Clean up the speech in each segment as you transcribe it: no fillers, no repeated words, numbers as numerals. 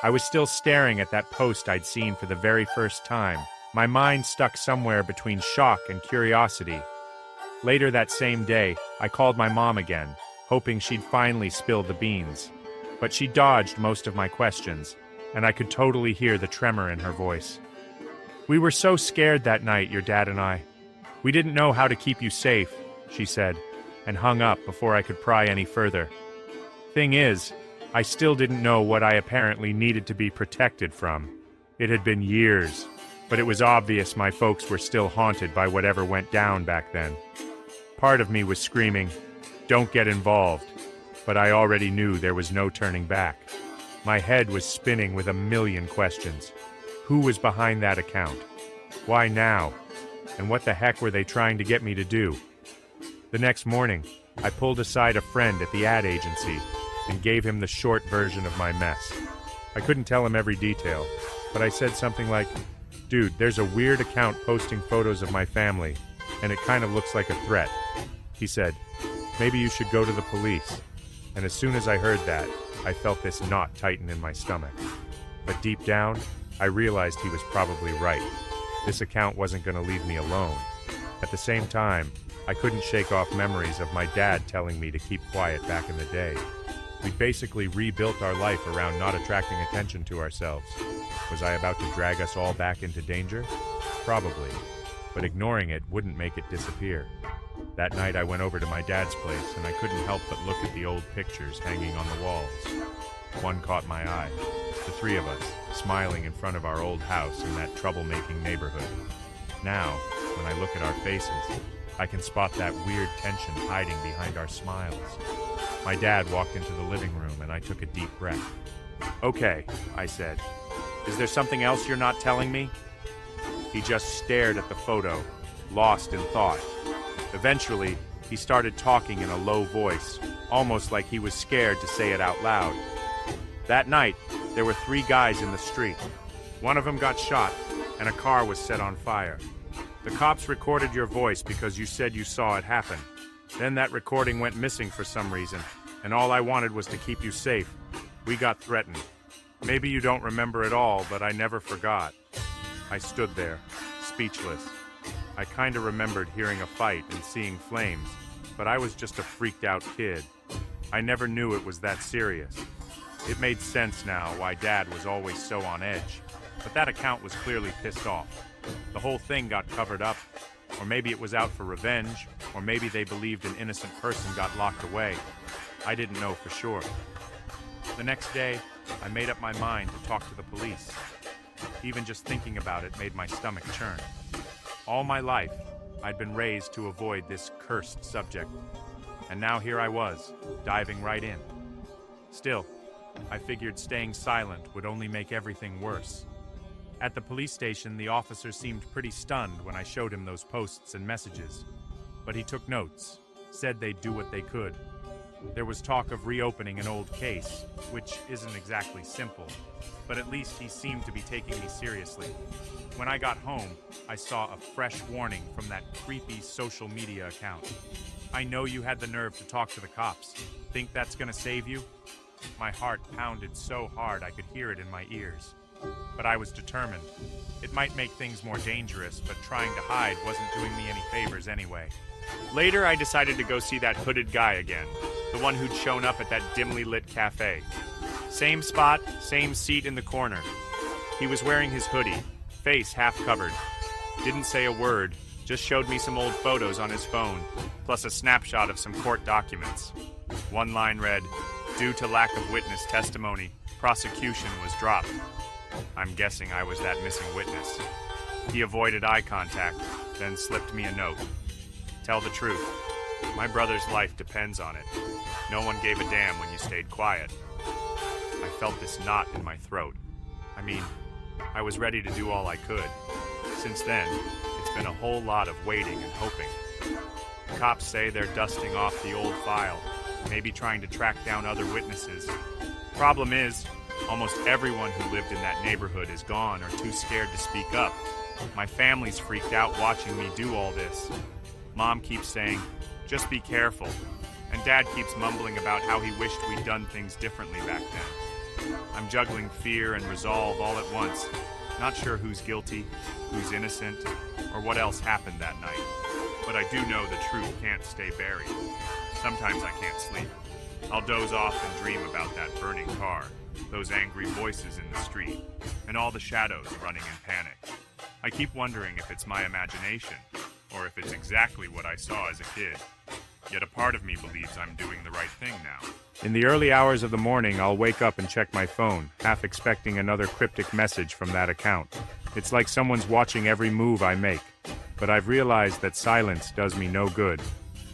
I was still staring at that post I'd seen for the very first time, my mind stuck somewhere between shock and curiosity. Later that same day, I called my mom again, hoping she'd finally spill the beans. But she dodged most of my questions, and I could totally hear the tremor in her voice. "We were so scared that night, your dad and I. We didn't know how to keep you safe," she said, and hung up before I could pry any further. Thing is, I still didn't know what I apparently needed to be protected from. It had been years, but it was obvious my folks were still haunted by whatever went down back then. Part of me was screaming, "Don't get involved," but I already knew there was no turning back. My head was spinning with a million questions. Who was behind that account? Why now? And what the heck were they trying to get me to do? The next morning, I pulled aside a friend at the ad agency and gave him the short version of my mess. I couldn't tell him every detail, but I said something like, "Dude, there's a weird account posting photos of my family, and it kind of looks like a threat." He said, "Maybe you should go to the police." And as soon as I heard that, I felt this knot tighten in my stomach. But deep down, I realized he was probably right. This account wasn't going to leave me alone. At the same time, I couldn't shake off memories of my dad telling me to keep quiet back in the day. We'd basically rebuilt our life around not attracting attention to ourselves. Was I about to drag us all back into danger? Probably. But ignoring it wouldn't make it disappear. That night I went over to my dad's place and I couldn't help but look at the old pictures hanging on the walls. One caught my eye. The three of us, smiling in front of our old house in that troublemaking neighborhood. Now, when I look at our faces, I can spot that weird tension hiding behind our smiles. My dad walked into the living room and I took a deep breath. "Okay," I said. "Is there something else you're not telling me?" He just stared at the photo, lost in thought. Eventually, he started talking in a low voice, almost like he was scared to say it out loud. "That night, there were 3 guys in the street. One of them got shot, and a car was set on fire. The cops recorded your voice because you said you saw it happen. Then that recording went missing for some reason, and all I wanted was to keep you safe. We got threatened. Maybe you don't remember it all, but I never forgot." I stood there, speechless. I kinda remembered hearing a fight and seeing flames, but I was just a freaked out kid. I never knew it was that serious. It made sense now why Dad was always so on edge, but that account was clearly pissed off. The whole thing got covered up, or maybe it was out for revenge, or maybe they believed an innocent person got locked away. I didn't know for sure. The next day, I made up my mind to talk to the police. Even just thinking about it made my stomach churn. All my life, I'd been raised to avoid this cursed subject, and now here I was, diving right in. Still, I figured staying silent would only make everything worse. At the police station, the officer seemed pretty stunned when I showed him those posts and messages. But he took notes, said they'd do what they could. There was talk of reopening an old case, which isn't exactly simple, but at least he seemed to be taking me seriously. When I got home, I saw a fresh warning from that creepy social media account. "I know you had the nerve to talk to the cops. Think that's gonna save you?" My heart pounded so hard I could hear it in my ears. But I was determined. It might make things more dangerous, but trying to hide wasn't doing me any favors anyway. Later, I decided to go see that hooded guy again, the one who'd shown up at that dimly lit cafe. Same spot, same seat in the corner. He was wearing his hoodie, face half covered. Didn't say a word, just showed me some old photos on his phone, plus a snapshot of some court documents. One line read, "Due to lack of witness testimony, prosecution was dropped." I'm guessing I was that missing witness. He avoided eye contact, then slipped me a note. "Tell the truth. My brother's life depends on it. No one gave a damn when you stayed quiet." I felt this knot in my throat. I mean, I was ready to do all I could. Since then, it's been a whole lot of waiting and hoping. Cops say they're dusting off the old file, maybe trying to track down other witnesses. Problem is, almost everyone who lived in that neighborhood is gone or too scared to speak up. My family's freaked out watching me do all this. Mom keeps saying, "Just be careful," and Dad keeps mumbling about how he wished we'd done things differently back then. I'm juggling fear and resolve all at once, not sure who's guilty, who's innocent, or what else happened that night. But I do know the truth can't stay buried. Sometimes I can't sleep. I'll doze off and dream about that burning car, those angry voices in the street, and all the shadows running in panic. I keep wondering if it's my imagination, or if it's exactly what I saw as a kid. Yet a part of me believes I'm doing the right thing now. In the early hours of the morning, I'll wake up and check my phone, half expecting another cryptic message from that account. It's like someone's watching every move I make. But I've realized that silence does me no good.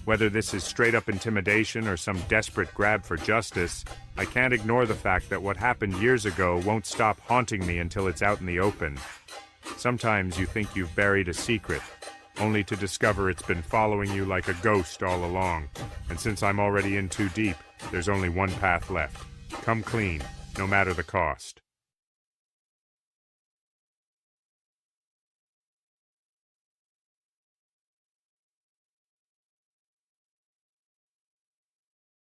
Whether this is straight-up intimidation or some desperate grab for justice, I can't ignore the fact that what happened years ago won't stop haunting me until it's out in the open. Sometimes you think you've buried a secret, only to discover it's been following you like a ghost all along. And since I'm already in too deep, there's only one path left. Come clean, no matter the cost.